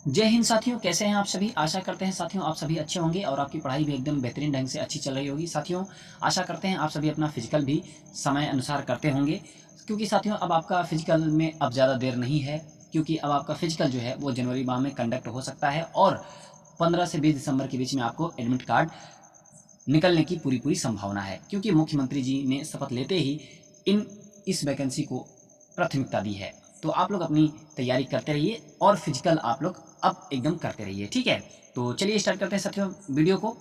जय हिंद साथियों, कैसे हैं आप सभी। आशा करते हैं साथियों आप सभी अच्छे होंगे और आपकी पढ़ाई भी एकदम बेहतरीन ढंग से अच्छी चल रही होगी। साथियों आशा करते हैं आप सभी अपना फिजिकल भी समय अनुसार करते होंगे, क्योंकि साथियों अब आपका फिजिकल में अब ज़्यादा देर नहीं है, क्योंकि अब आपका फिजिकल जो है वो जनवरी माह में कंडक्ट हो सकता है और 15 से 20 दिसंबर के बीच में आपको एडमिट कार्ड निकलने की पूरी पूरी संभावना है, क्योंकि मुख्यमंत्री जी ने शपथ लेते ही इस वैकेंसी को प्राथमिकता दी है। तो आप लोग अपनी तैयारी करते रहिए और फिजिकल आप लोग अब एकदम करते रहिए, ठीक है। तो चलिए स्टार्ट करते हैं साथियों वीडियो को।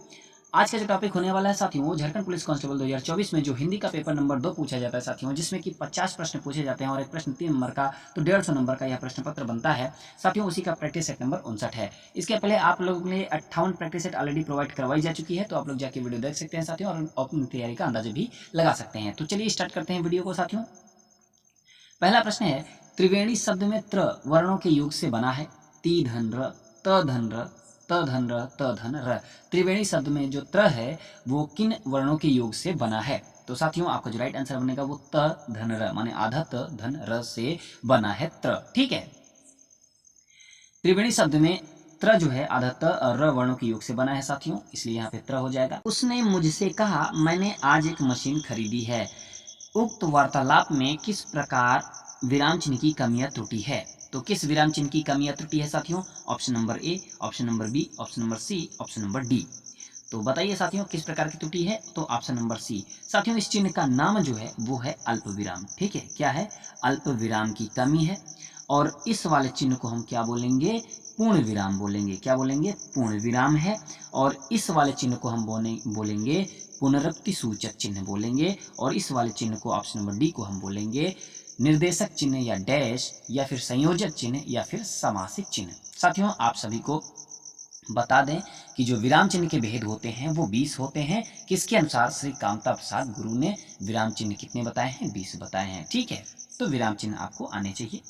आज का जो टॉपिक होने वाला है साथियों, वो झारखंड पुलिस कांस्टेबल 2024 में जो हिंदी का पेपर नंबर 2 पूछा जाता है साथियों, जिसमें कि 50 प्रश्न पूछे जाते हैं और एक प्रश्न 3 नंबर का, तो 150 नंबर का यह प्रश्न पत्र बनता है साथियों। उसी का प्रैक्टिस सेट नंबर 59 है। इसके पहले आप लोगों ने 58 प्रैक्टिस सेट ऑलरेडी प्रोवाइड करवाई जा चुकी है, तो आप लोग जाके वीडियो देख सकते हैं साथियों और अपनी तैयारी का अंदाजा भी लगा सकते हैं। तो चलिए स्टार्ट करते हैं वीडियो को साथियों। पहला प्रश्न है, त्रिवेणी शब्द में त्र वर्णों के योग से बना है। ती धन र, त धन र, त धन र, त धन र। त्रिवेणी शब्द में जो त्र है वो किन वर्णों के योग से बना है? तो साथियों आपका जो राइट आंसर बनेगा वो त धन र, माने आधा त धन र से बना है त्र, ठीक है। त्रिवेणी शब्द में त्र जो है आधा त और र वर्णों के योग से बना है साथियों, इसलिए यहाँ पे त्र हो जाएगा। उसने मुझसे कहा, मैंने आज एक मशीन खरीदी है। उक्त वार्तालाप में किस प्रकार विराम चिन्ह की कमी या त्रुटि है? तो किस विराम चिन्ह की कमी या त्रुटि है साथियों? Option number A, option number B, option number C, option number D. तो बताइए साथियों किस प्रकार की त्रुटि है? तो ऑप्शन नंबर सी। साथियों इस चिन्ह का नाम जो है वो है अल्प विराम, ठीक है। क्या है? अल्प विराम की कमी है। और इस वाले चिन्ह को हम क्या बोलेंगे? पूर्ण विराम बोलेंगे। क्या बोलेंगे? पूर्ण विराम है। और इस वाले चिन्ह को हम बोलेंगे पुनरुक्ति सूचक चिन्ह बोलेंगे। और इस वाले चिन्ह को, ऑप्शन नंबर डी को, हम बोलेंगे निर्देशक चिन्ह या डैश या फिर संयोजक चिन्ह या फिर समासिक चिन्ह। साथियों आप सभी को बता दें कि जो विराम चिन्ह के भेद होते हैं वो 20 होते हैं। किसके अनुसार? श्री कामता प्रसाद गुरु ने विराम चिन्ह कितने बताए हैं? 20 बताए हैं, ठीक है। तो विराम चिन्ह आपको आने चाहिए।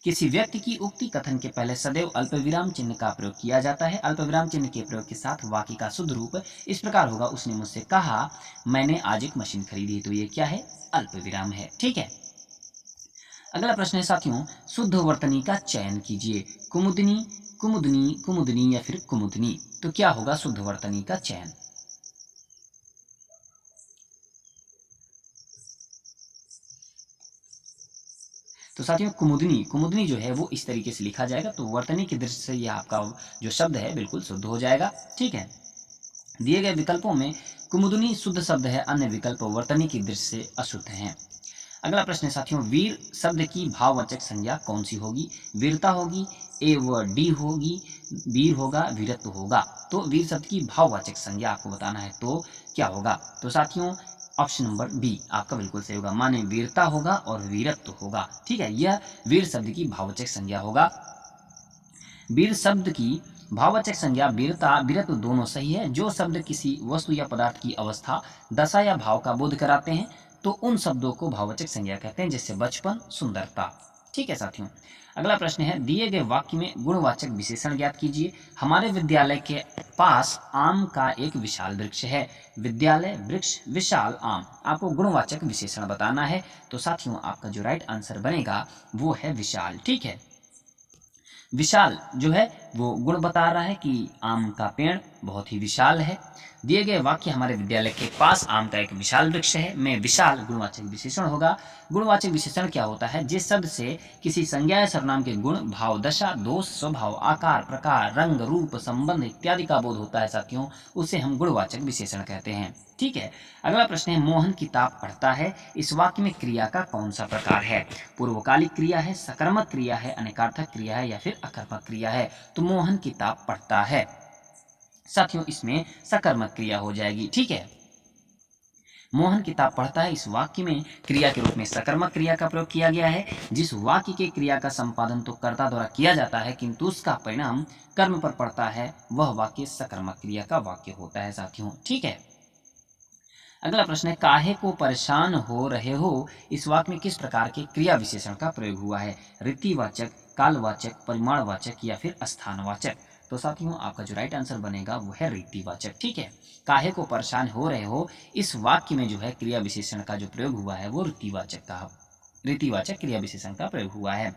किसी व्यक्ति की उक्ति कथन के पहले सदैव अल्प विराम चिन्ह का प्रयोग किया जाता है। अल्प विराम चिन्ह के प्रयोग के साथ वाक्य का शुद्ध रूप इस प्रकार होगा, उसने मुझसे कहा, मैंने आज एक मशीन खरीदी। तो ये क्या है? अल्प विराम है, ठीक है। अगला प्रश्न है साथियों, शुद्ध वर्तनी का चयन कीजिए। कुमुदनी, कुमुदनी, कुमुदनी या फिर कुमुदनी। तो क्या होगा शुद्ध वर्तनी का चयन? तो साथियों कुमुदनी, कुमुदनी जो है वो इस तरीके से लिखा जाएगा। तो वर्तनी की दृष्टि से यह आपका जो शब्द है बिल्कुल शुद्ध हो जाएगा, ठीक है। दिए गए विकल्पों में कुमुदनी शुद्ध शब्द है, अन्य विकल्प वर्तनी की दृष्टि से अशुद्ध हैं। अगला प्रश्न है साथियों, वीर शब्द की भाववाचक संज्ञा कौन सी होगी? वीरता होगी, ए व डी होगी, वीर होगा, वीरत्व होगा। तो वीर शब्द की भाववाचक संज्ञा आपको बताना है, तो क्या होगा? तो साथियों ऑप्शन नंबर बी आपका बिल्कुल सही होगा, माने वीरता होगा और वीरत्व होगा, ठीक है। यह वीर शब्द की भाववाचक संज्ञा होगा। वीर शब्द की भाववाचक संज्ञा वीरता, वीरत्व दोनों सही है। जो शब्द किसी वस्तु या पदार्थ की अवस्था, दशा या भाव का बोध कराते हैं तो उन शब्दों को भाववाचक संज्ञा कहते हैं, जैसे बचपन, सुंदरता, ठीक है साथियों। अगला प्रश्न है, दिए गए वाक्य में गुणवाचक विशेषण ज्ञात कीजिए। हमारे विद्यालय के पास आम का एक विशाल वृक्ष है। विद्यालय, वृक्ष, विशाल, आम। आपको गुणवाचक विशेषण बताना है। तो साथियों आपका जो राइट आंसर बनेगा वो है विशाल, ठीक है। विशाल जो है वो गुण बता रहा है कि आम का पेड़ बहुत ही विशाल है। दिए गए वाक्य, हमारे विद्यालय के पास आम का एक विशाल वृक्ष है, में विशाल गुणवाचक विशेषण होगा। गुणवाचक विशेषण क्या होता है? जिस शब्द से किसी संज्ञा या सर्वनाम के गुण, भाव, दशा, दोष, स्वभाव, आकार, प्रकार, रंग, रूप, संबंध इत्यादि का बोध होता है साथियों, उसे हम गुणवाचक विशेषण कहते हैं, ठीक है। अगला प्रश्न है, मोहन किताब पढ़ता है। इस वाक्य में क्रिया का कौन सा प्रकार है? पूर्वकालिक क्रिया है, सकर्मक क्रिया है, अनेकार्थक क्रिया है या फिर अकर्मक क्रिया है? तो मोहन किताब पढ़ता है साथियों, इसमें सकर्मक क्रिया हो जाएगी, ठीक है। मोहन किताब पढ़ता है, इस वाक्य में क्रिया के रूप में सकर्मक क्रिया का प्रयोग किया गया है। जिस वाक्य के क्रिया का संपादन तो कर्ता द्वारा किया जाता है किंतु उसका परिणाम कर्म पर पड़ता है, वह वाक्य सकर्मक क्रिया का वाक्य होता है साथियों, ठीक है। अगला प्रश्न है, काहे को परेशान हो रहे हो। इस वाक्य में किस प्रकार के क्रिया विशेषण का प्रयोग हुआ है? रीतिवाचक, कालवाचक, परिमाणवाचक या फिर स्थानवाचक? तो साथियों आपका जो राइट आंसर बनेगा वो है रीतिवाचक, ठीक है। काहे को परेशान हो रहे हो, इस वाक्य में जो है क्रिया विशेषण का जो प्रयोग हुआ है वो रीतिवाचक क्रिया विशेषण का प्रयोग हुआ है।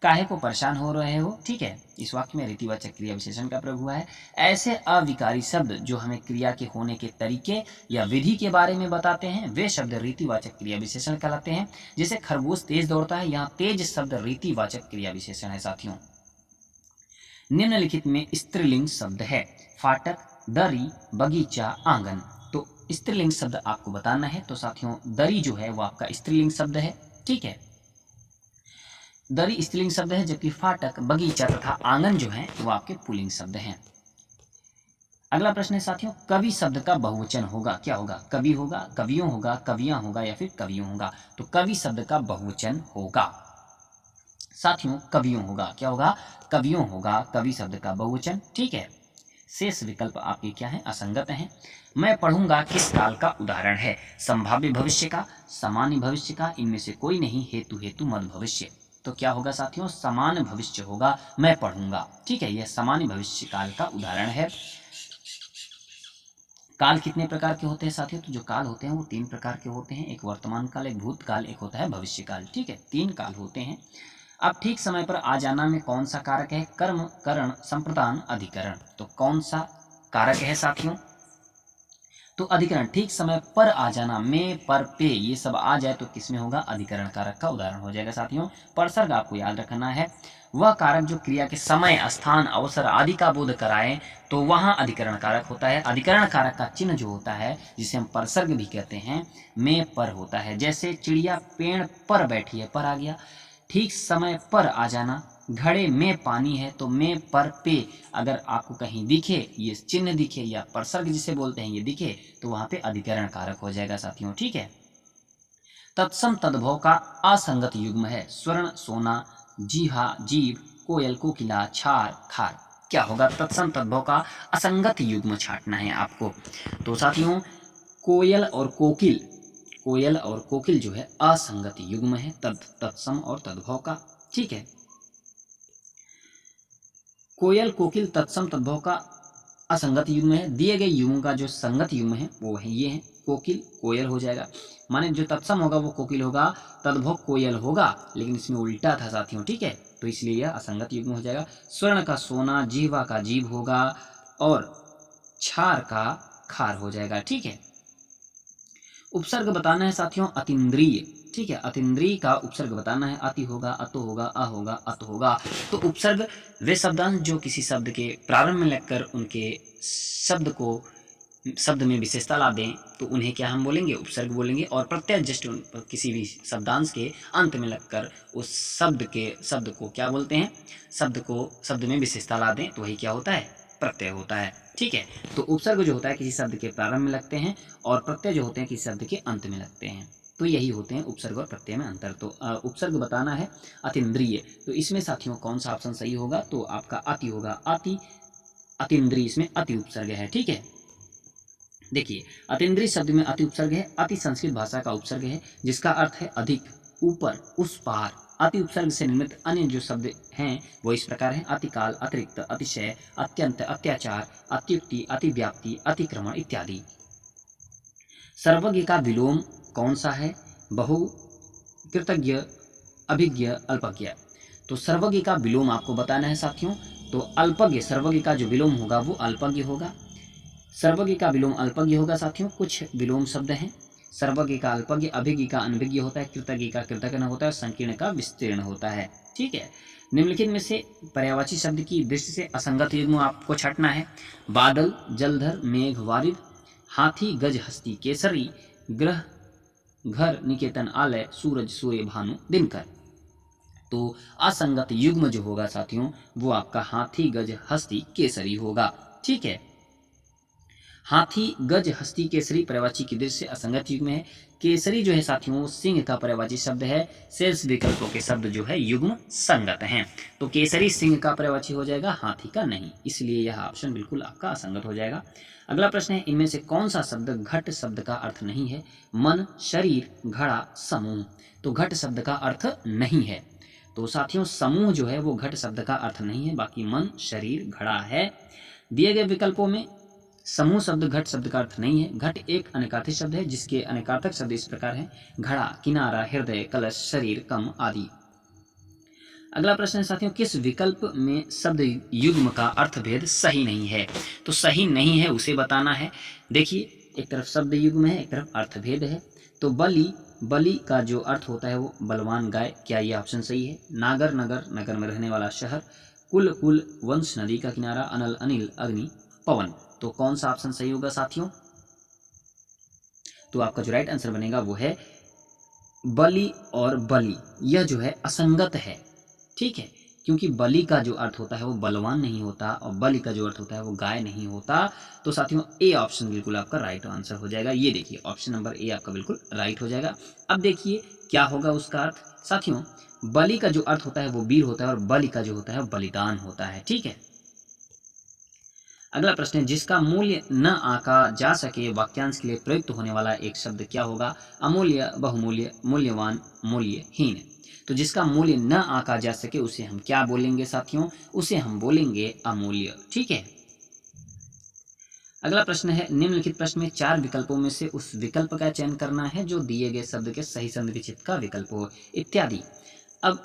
काहे को परेशान हो रहे हो, ठीक है। इस वाक्य में रीतिवाचक क्रिया विशेषण का प्रयोग हुआ है। ऐसे अविकारी शब्द जो हमें क्रिया के होने के तरीके या विधि के बारे में बताते हैं वे शब्द रीतिवाचक क्रिया विशेषण कहलाते हैं। जैसे खरगोश तेज दौड़ता है, यहाँ तेज शब्द रीतिवाचक क्रिया विशेषण है साथियों। निम्नलिखित में स्त्रीलिंग शब्द है, फाटक, दरी, बगीचा, आंगन। तो स्त्रीलिंग शब्द आपको बताना है। तो साथियों दरी जो है वो आपका स्त्रीलिंग शब्द है, ठीक है। दरी स्त्रीलिंग शब्द है, जबकि फाटक, बगीचा तथा आंगन जो है वो आपके पुल्लिंग शब्द हैं। अगला प्रश्न है साथियों, कवि शब्द का बहुवचन होगा, क्या होगा? कवि होगा, कवियों होगा, कवियां होगा या फिर कवियों होगा? तो कवि शब्द का बहुवचन होगा साथियों, कवियों होगा। क्या होगा? कवियों होगा, कवि शब्द का बहुवचन, ठीक है। शेष विकल्प आपके क्या है? असंगत हैं। मैं पढ़ूंगा किस काल का उदाहरण है? संभाव्य भविष्य का, सामान्य भविष्य का, इनमें से कोई नहीं, हेतु हेतु मद भविष्य। तो क्या होगा साथियों? समान भविष्य होगा, मैं पढ़ूंगा, ठीक है। यह सामान्य भविष्य काल का उदाहरण है। काल कितने प्रकार के होते हैं साथियों? तो जो काल होते हैं वो 3 प्रकार के होते हैं, एक वर्तमान काल, एक भूतकाल, एक होता है भविष्य काल, ठीक है। 3 काल होते हैं। अब ठीक समय पर आ जाना में कौन सा कारक है? कर्म, करण, संप्रदान, अधिकरण। तो कौन सा कारक है साथियों? तो अधिकरण। ठीक समय पर आ जाना, में, पर, पे, ये सब आ जाए तो किसमें होगा? अधिकरण कारक का उदाहरण हो जाएगा साथियों। परसर्ग आपको याद रखना है, वह कारक जो क्रिया के समय, स्थान, अवसर आदि का बोध कराए तो वहां अधिकरण कारक होता है। अधिकरण कारक का चिन्ह जो होता है, जिसे हम परसर्ग भी कहते हैं, में, पर होता है। जैसे चिड़िया पेड़ पर बैठी है, पर आ गया। ठीक समय पर आ जाना, घड़े में पानी है, तो में, पर, पे अगर आपको कहीं दिखे, ये चिन्ह दिखे या परसर्ग जिसे बोलते हैं ये दिखे, तो वहां पे अधिकरण कारक हो जाएगा साथियों, ठीक है। तत्सम तद्भव का असंगत युग्म है, स्वर्ण, सोना, जीहा, जीव, कोयल, कोकिला, छार, खार। क्या होगा? तत्सम तद्भव का असंगत युग्म छांटना है आपको। तो साथियों कोयल और कोकिल, कोयल और कोकिल जो है असंगत युग्म है तत्सम और तद्भव का, ठीक है। कोयल, कोकिल तत्सम तद्भव का असंगत युग्म है। दिए गए युग्म का जो संगत युग्म है वो है ये है, कोकिल कोयल हो जाएगा। माने जो तत्सम होगा वो कोकिल होगा, तद्भव कोयल होगा, लेकिन इसमें उल्टा था साथियों, ठीक है। तो इसलिए यह असंगत युग्म हो जाएगा। स्वर्ण का सोना, जीवा का जीव होगा और छार का खार हो जाएगा, ठीक है। उपसर्ग बताना है साथियों अतीन्द्रिय, ठीक है। अतीन्द्रिय का उपसर्ग बताना है। अति होगा, अतो होगा, अ होगा, अत होगा। तो उपसर्ग वे शब्दांश जो किसी शब्द के प्रारंभ में लगकर उनके शब्द में विशेषता ला दें तो उन्हें क्या हम बोलेंगे? उपसर्ग बोलेंगे। और प्रत्यय जस्ट किसी भी शब्दांश के अंत में लगकर उस शब्द को क्या बोलते हैं? शब्द में विशेषता ला दें तो वही क्या होता है? प्रत्यय होता है, ठीक है। तो उपसर्ग जो होता है किसी शब्द के प्रारंभ में लगते हैं और प्रत्यय जो होते हैं किसी शब्द के अंत में लगते हैं। तो यही होते हैं उपसर्ग और प्रत्यय में अंतर। तो उपसर्ग बताना है अतीन्द्रिय। तो इसमें साथियों कौन सा ऑप्शन सही होगा? तो आपका अति होगा। अतीन्द्रिय इसमें अति उपसर्ग है, ठीक है। देखिए अतीन्द्रिय शब्द में अति उपसर्ग है। अति संस्कृत भाषा का उपसर्ग है जिसका अर्थ है अधिक, ऊपर, उस पार। अति उपसर्ग से निर्मित अन्य जो शब्द हैं वो इस प्रकार हैं: अतिकाल, अतिरिक्त, अतिशय, अत्यंत, अत्याचार, अत्युक्ति, अतिव्याप्ति, अतिक्रमण इत्यादि। सर्वज्ञ का विलोम कौन सा है? बहु, कृतज्ञ, अभिज्ञ, अल्पज्ञ। तो सर्वज्ञ का विलोम आपको बताना है साथियों। तो अल्पज्ञ, सर्वज्ञ का जो विलोम होगा वो अल्पज्ञ होगा। सर्वज्ञ का विलोम अल्पज्ञ होगा साथियों। कुछ विलोम शब्द हैं। सर्वज्ञ का अल्पज्ञ, अभिज्ञ का अनभिज्ञ होता है, कृतज्ञ का कृतज्ञ होता है, संकीर्ण का विस्तीर्ण होता है, ठीक है। निम्नलिखित में से पर्यायवाची शब्द की दृष्टि से असंगत युग्म आपको छांटना है। बादल, जलधर, मेघ, वारिद, हाथी, गज, हस्ती, केसरी, ग्रह, घर, निकेतन, आलय, सूरज, सूर्य, भानु, दिनकर। तो असंगत युग्म जो होगा साथियों वो आपका हाथी, गज, हस्ती, केसरी होगा, ठीक है। हाथी, गज, हस्ती, केसरी पर्यायवाची की दृष्टि से असंगत युग्म है। केसरी जो है साथियों सिंह का पर्यायवाची शब्द है। शेष विकल्पों के शब्द जो है युग्म संगत हैं। तो केसरी सिंह का पर्यायवाची हो जाएगा, हाथी का नहीं, इसलिए यह ऑप्शन बिल्कुल आपका असंगत हो जाएगा। अगला प्रश्न है इनमें से कौन सा शब्द घट शब्द का अर्थ नहीं है? मन, शरीर, घड़ा, समूह। तो घट शब्द का अर्थ नहीं है। तो साथियों समूह जो है वो घट शब्द का अर्थ नहीं है, बाकी मन, शरीर, घड़ा है। दिए गए विकल्पों में समूह शब्द घट शब्द का अर्थ नहीं है। घट एक अनेकार्थी शब्द है जिसके अनेकार्थक शब्द इस प्रकार हैं: घड़ा, किनारा, हृदय, कलश, शरीर, कम आदि। अगला प्रश्न है साथियों, किस विकल्प में शब्द युग्म का अर्थभेद सही नहीं है? तो सही नहीं है उसे बताना है। देखिए, एक तरफ शब्द युग्म है, एक तरफ अर्थभेद है। तो बलि, बलि का जो अर्थ होता है वो बलवान गाय, क्या ये ऑप्शन सही है? नागर, नगर, नगर में रहने वाला शहर। कुल, कुल, वंश, नदी का किनारा। अनल, अनिल, अग्नि, पवन। तो कौन सा ऑप्शन सही होगा साथियों? तो आपका जो राइट आंसर बनेगा वो है बलि और बलि। यह जो है असंगत है, ठीक है, क्योंकि बलि का जो अर्थ होता है वो बलवान नहीं होता और बलि का जो अर्थ होता है वो गाय नहीं होता। तो साथियों ए ऑप्शन बिल्कुल आपका राइट आंसर हो जाएगा। ये देखिए, ऑप्शन नंबर ए आपका बिल्कुल राइट हो जाएगा। अब देखिए क्या होगा उसका अर्थ। साथियों, बलि का जो अर्थ होता है वो वीर होता है और बलि का जो होता है बलिदान होता है, ठीक है। अगला प्रश्न है, जिसका मूल्य न आंका जा सके वाक्यांश के लिए प्रयुक्त होने वाला एक शब्द क्या होगा? अमूल्य, बहुमूल्य, मूल्यवान, मूल्यहीन। तो जिसका मूल्य न आंका जा सके उसे हम क्या बोलेंगे साथियों? उसे हम बोलेंगे अमूल्य, ठीक है। अगला प्रश्न है, निम्नलिखित प्रश्न में 4 विकल्पों में से उस विकल्प का चयन करना है जो दिए गए शब्द के सही संधि विच्छेद का विकल्प हो, इत्यादि। अब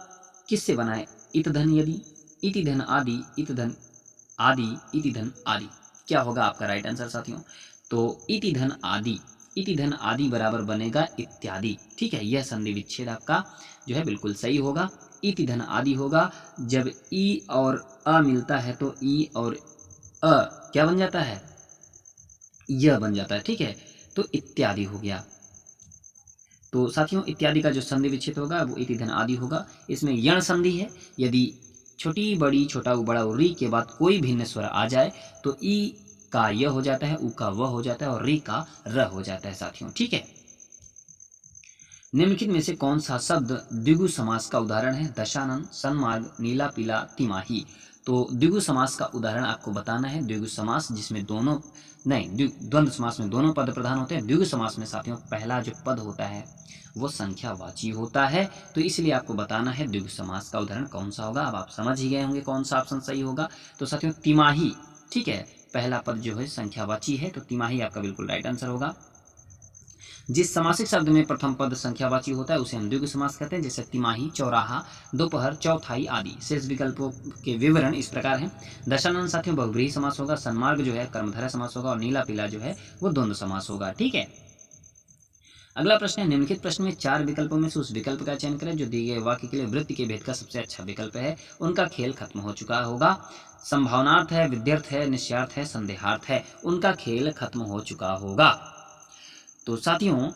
किससे बना है? इत धन यदि, इति धन आदि, इत धन आदि, इति धन आदि। क्या होगा आपका राइट आंसर साथियों? तो इति धन आदि, इति धन आदि बराबर बनेगा इत्यादि, ठीक है। यह संधि विच्छेद आपका जो है बिल्कुल सही होगा। इति धन आदि होगा, जब ई और अ मिलता है तो ई और अ क्या बन जाता है? यह बन जाता है, ठीक है। तो इत्यादि हो गया। तो साथियों इत्यादि का जो संधि विच्छेद होगा वो इति धन आदि होगा। इसमें यण संधि है, यदि छोटी बड़ी छोटा उ बड़ा री के बाद कोई भिन्न स्वर आ जाए तो ई का य हो जाता है, उ का व हो जाता है और री का र हो जाता है साथियों, ठीक है। निम्नलिखित में से कौन सा शब्द द्विगु समास का उदाहरण है? दशानन, सन्मार्ग, नीला पीला, तिमाही। तो द्विगु समास का उदाहरण आपको बताना है। द्विगु समास जिसमें दोनों नहीं, द्वंद्व समास में दोनों पद प्रधान होते हैं। द्विगु समास में साथियों पहला जो पद होता है वो संख्यावाची होता है, तो इसलिए आपको बताना है द्विगु समास का उदाहरण कौन सा होगा। अब आप समझ ही गए होंगे कौन सा ऑप्शन सही होगा। तो साथियों तिमाही, ठीक है, पहला पद जो है संख्यावाची है, तो तिमाही आपका बिल्कुल राइट आंसर होगा। जिस समासिक शब्द में प्रथम पद संख्यावाची होता है उसे हम द्विगु समास कहते हैं, जैसे तिमाही, चौराहा, दोपहर, चौथाई आदि। शेष विकल्पों के विवरण इस प्रकार हैं। दशानन साथियों बहुव्रीहि समास होगा, सन्मार्ग जो है कर्मधारय समास होगा और नीला पीला जो है वो द्वंद्व समास होगा, ठीक है। अगला प्रश्न है, निम्नलिखित प्रश्न में 4 विकल्पों में से उस विकल्प का चयन करें जो दिए गए वाक्य के लिए वृत्ति के भेद का सबसे अच्छा विकल्प है। उनका खेल खत्म हो चुका होगा। संभावनार्थ है, विद्यर्थ है, निश्चयार्थ है, संदेहार्थ है। उनका खेल खत्म हो चुका होगा। तो साथियों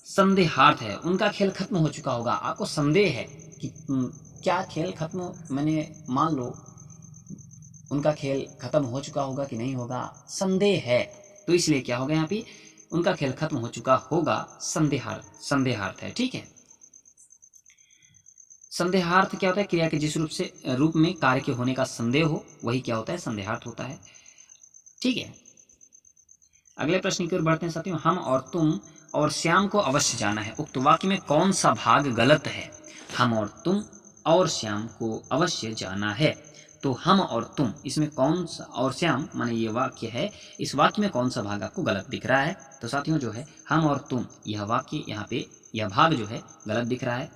संदेहार्थ है, उनका खेल खत्म हो चुका होगा। आपको संदेह है कि क्या खेल खत्म, मैंने मान लो उनका खेल खत्म हो चुका होगा कि नहीं होगा, संदेह है, तो इसलिए क्या होगा यहाँ पे? उनका खेल खत्म हो चुका होगा, संदेहार्थ, संदेहार्थ है, ठीक है। संदेहार्थ क्या होता है? क्रिया के जिस रूप में कार्य के होने का संदेह हो वही क्या होता है? संदेहार्थ होता है, ठीक है। अगले प्रश्न की ओर बढ़ते हैं साथियों। हम और तुम और श्याम को अवश्य जाना है, उक्त वाक्य में कौन सा भाग गलत है? हम और तुम और श्याम को अवश्य जाना है, तो हम और तुम इसमें कौन सा, और श्याम माने ये वाक्य है, इस वाक्य में कौन सा भाग आपको गलत दिख रहा है? तो साथियों जो है हम और तुम, यह वाक्य यहाँ पे यह भाग जो है गलत दिख रहा है।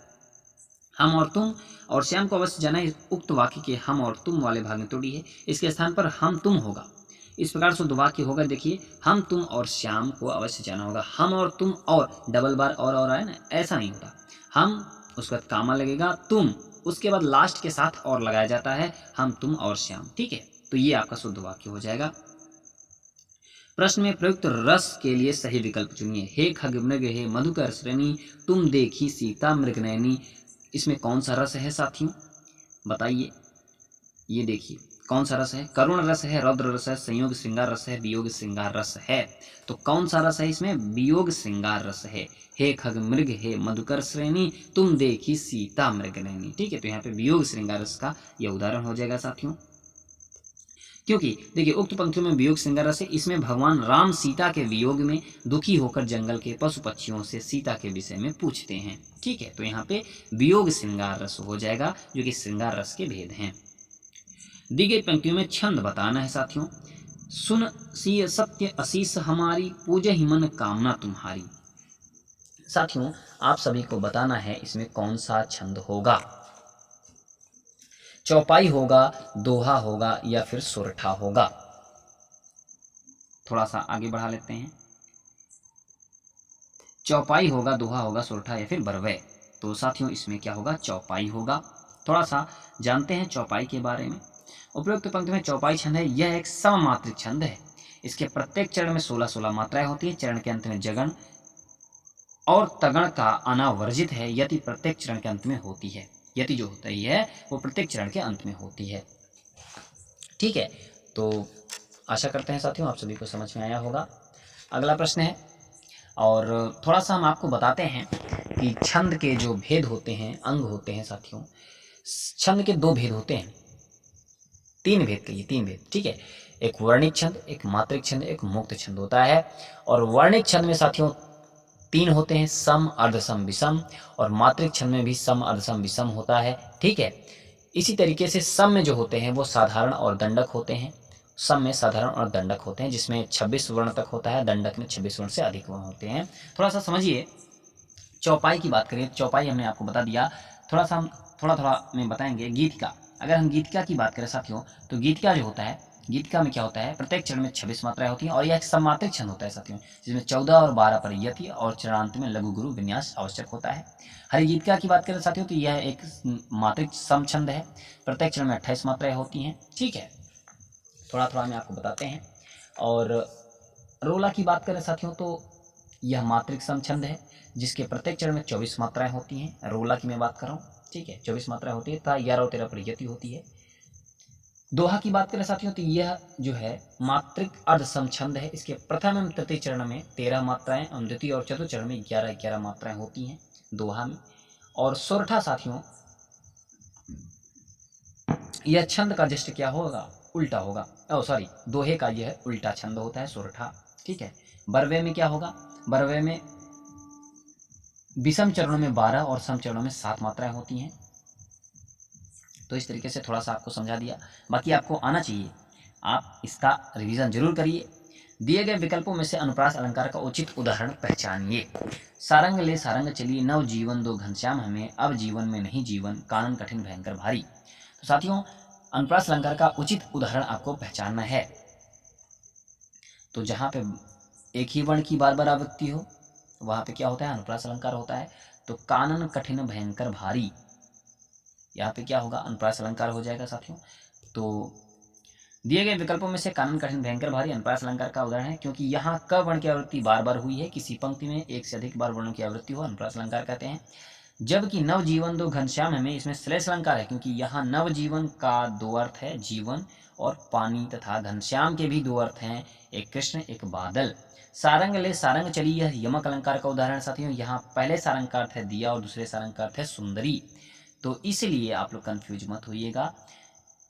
हम और तुम और श्याम को अवश्य जाना है, उक्त वाक्य के हम और तुम वाले भाग में त्रुटि है, इसके स्थान पर हम तुम होगा। इस प्रकार शुद्ध वाक्य होगा, देखिए हम तुम और श्याम को अवश्य जाना होगा। हम और तुम और डबल बार और आए ना, ऐसा नहीं होता। हम उसके बाद कामा लगेगा, तुम उसके बाद लास्ट के साथ और लगाया जाता है, हम तुम और श्याम, ठीक है। तो ये आपका शुद्ध वाक्य हो जाएगा। प्रश्न में प्रयुक्त रस के लिए सही विकल्प चुनिए। हे खग मृग, हे मधुकर श्रेणी, तुम देखी सीता मृगनयनी। इसमें कौन सा रस है साथियों, बताइए। ये देखिए कौन सा रस है? करुण रस है, रौद्र रस है, संयोग श्रृंगार रस है, वियोग श्रृंगार रस है। तो कौन सा रस है इसमें? वियोग श्रृंगार रस है। हे खग मृग, हे मधुकर श्रेणी, तुम देखी सीता मृगनयनी, ठीक है। तो यहाँ पे वियोग श्रृंगार रस का यह उदाहरण हो जाएगा साथियों, क्योंकि देखिए उक्त पंक्तियों में वियोग श्रृंगार रस है। इसमें भगवान राम सीता के वियोग में दुखी होकर जंगल के पशु पक्षियों से सीता के विषय में पूछते हैं, ठीक है। तो यहाँ पे वियोग श्रृंगार रस हो जाएगा, जो कि श्रृंगार रस के भेद हैं। दी गई पंक्तियों में छंद बताना है साथियों। सुन सिय सत्य असीस हमारी, पूजहि मन कामना तुम्हारी। साथियों आप सभी को बताना है इसमें कौन सा छंद होगा। चौपाई होगा, दोहा होगा या फिर सोरठा होगा? थोड़ा सा आगे बढ़ा लेते हैं। चौपाई होगा, दोहा होगा, सोरठा या फिर बरवे? तो साथियों इसमें क्या होगा? चौपाई होगा। थोड़ा सा जानते हैं चौपाई के बारे में। उपरोक्त पंक्ति में चौपाई छंद है, यह एक सममात्रिक छंद है। इसके प्रत्येक चरण में 16-16 मात्राएं होती है। चरण के अंत में जगण और तगण का आना वर्जित है। यति प्रत्येक चरण के अंत में होती है। यति जो होती है वो प्रत्येक चरण के अंत में होती है। ठीक है, तो आशा करते हैं साथियों आप सभी को समझ में आया होगा। अगला प्रश्न है, और थोड़ा सा हम आपको बताते हैं कि छंद के जो भेद होते हैं, अंग होते हैं साथियों। छंद के 2 भेद होते हैं, 3 भेद कहिए, 3 भेद। ठीक है, एक वर्णिक छंद, एक मात्रिक छंद, एक मुक्त छंद होता है। और वर्णिक छंद में साथियों 3 होते हैं, सम, अर्धसम, विषम। और मात्रिक छंद में भी सम, अर्धसम, विषम होता है। ठीक है, इसी तरीके से सम में जो होते हैं वो साधारण और दंडक होते हैं। सम में साधारण और दंडक होते हैं, जिसमें 26 वर्ण तक होता है। दंडक में 26 वर्ण से अधिक वर्ण होते हैं। थोड़ा सा समझिए, चौपाई की बात करें, चौपाई हमने आपको बता दिया। थोड़ा सा हम थोड़ा में बताएंगे गीतिका। अगर हम गीतिका की बात करें साथियों, तो गीतिका जो होता है, गीतिका में क्या होता है? प्रत्येक चरण में 26 मात्राएं होती हैं और यह एक सममात्रिक छंद होता है साथियों, जिसमें 14 और 12 पर यति और चरणांत में लघु गुरु विन्यास आवश्यक होता है। हरिगीतिका की बात करें साथियों, तो यह एक मात्रिक सम छंद है। प्रत्येक चरण में 28 मात्राएं होती हैं। ठीक है, थोड़ा थोड़ा में आपको बताते हैं। और रोला की बात करें साथियों, तो यह मात्रिक सम छंद है, जिसके प्रत्येक चरण में 24 मात्राएं होती हैं। रोला की मैं बात कर रहा हूँ। ठीक है, 24 मात्राएं होती है तथा 11 और 13 पर यति होती है। दोहा की बात करें साथियों, तो यह जो है मात्रिक अर्ध सम छंद है। इसके प्रथम एवं तृतीय चरण में 13 मात्राएं और द्वितीय और चतुर्थ चरण में 11-11 मात्राएं होती हैं दोहा में। और सोरठा साथियों, यह छंद का जस्ट क्या होगा? उल्टा होगा। सॉरी, दोहे का यह उल्टा छंद होता है सोरठा। ठीक है, बरवे में क्या होगा? बरवे में विषम चरणों में 12 और सम चरणों में 7 मात्राएं होती हैं। तो इस तरीके से थोड़ा सा आपको समझा दिया, बाकी आपको आना चाहिए। आप इसका रिवीजन जरूर करिए। दिए गए विकल्पों में से अनुप्रास अलंकार का उचित उदाहरण पहचानिए। सारंग ले सारंग चलिए, नव जीवन दो घनश्याम हमें, अब जीवन में नहीं जीवन, कानन कठिन भयंकर भारी। तो साथियों, अनुप्रास अलंकार का उचित उदाहरण आपको पहचानना है। तो जहाँ पे एक ही वर्ण की बार बार आवृत्ति हो, वहाँ पे क्या होता है? अनुप्रास अलंकार होता है। तो कानन कठिन भयंकर भारी, यहाँ पे क्या होगा? अनुप्रास अलंकार हो जाएगा साथियों। तो दिए गए विकल्पों में से कानन कठिन भयंकर भारी अनुप्रास अलंकार का उदाहरण है, क्योंकि यहाँ क वर्ण की आवृत्ति बार बार हुई है। किसी पंक्ति में एक से अधिक बार वर्णों की आवृत्ति हो, अनुप्रास अलंकार कहते हैं। जबकि नवजीवन दो घनश्याम हमें, इसमें श्लेष अलंकार है, क्योंकि यहाँ नवजीवन का 2 अर्थ है, जीवन और पानी, तथा घनश्याम के भी 2 अर्थ हैं, एक कृष्ण एक बादल। सारंग ले सारंग चली, यह यमक अलंकार का उदाहरण साथियों। यहाँ पहले सारंग का अर्थ है दिया और दूसरे सारंग का अर्थ है सुंदरी। तो इसलिए आप लोग कंफ्यूज मत होइएगा।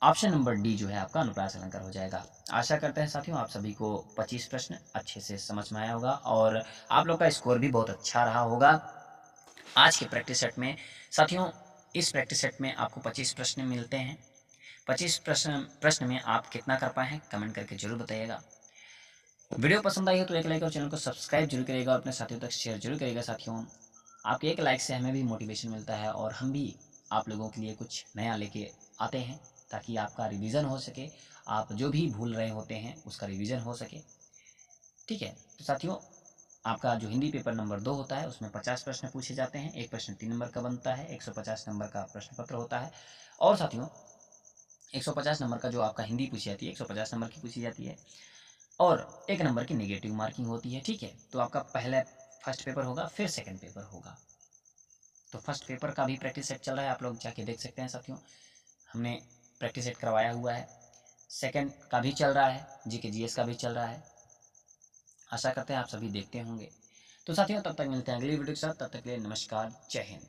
ऑप्शन नंबर डी जो है आपका अनुप्रास अलंकार हो जाएगा। आशा करते हैं साथियों आप सभी को 25 प्रश्न अच्छे से समझ में आया होगा और आप लोग का स्कोर भी बहुत अच्छा रहा होगा आज के प्रैक्टिस सेट में। साथियों, इस प्रैक्टिस सेट में आपको 25 प्रश्न मिलते हैं। 25 प्रश्न में आप कितना कर पाए हैं कमेंट करके जरूर बताइएगा। वीडियो पसंद आई हो तो एक लाइक और चैनल को सब्सक्राइब जरूर करिएगा और अपने साथियों तक शेयर जरूर करिएगा। साथियों, आपके एक लाइक से हमें भी मोटिवेशन मिलता है और हम भी आप लोगों के लिए कुछ नया लेके आते हैं, ताकि आपका रिवीजन हो सके, आप जो भी भूल रहे होते हैं उसका रिवीजन हो सके। ठीक है, तो साथियों, आपका जो हिंदी पेपर नंबर 2 होता है उसमें 50 प्रश्न पूछे जाते हैं। एक प्रश्न 3 नंबर का बनता है, 150 नंबर का प्रश्न पत्र होता है। और साथियों, 150 नंबर का जो आपका हिंदी पूछी जाती है, 150 नंबर की पूछी जाती है और 1 नंबर की नेगेटिव मार्किंग होती है। ठीक है, तो आपका पहले फर्स्ट पेपर होगा, फिर सेकंड पेपर होगा। तो फर्स्ट पेपर का भी प्रैक्टिस सेट चल रहा है, आप लोग जाके देख सकते हैं साथियों, हमने प्रैक्टिस सेट करवाया हुआ है। सेकंड का भी चल रहा है, जीके जीएस का भी चल रहा है। आशा करते हैं आप सभी देखते होंगे। तो साथियों, तब तक मिलते हैं अगली वीडियो के साथ। तब तक के लिए नमस्कार, जय हिंद।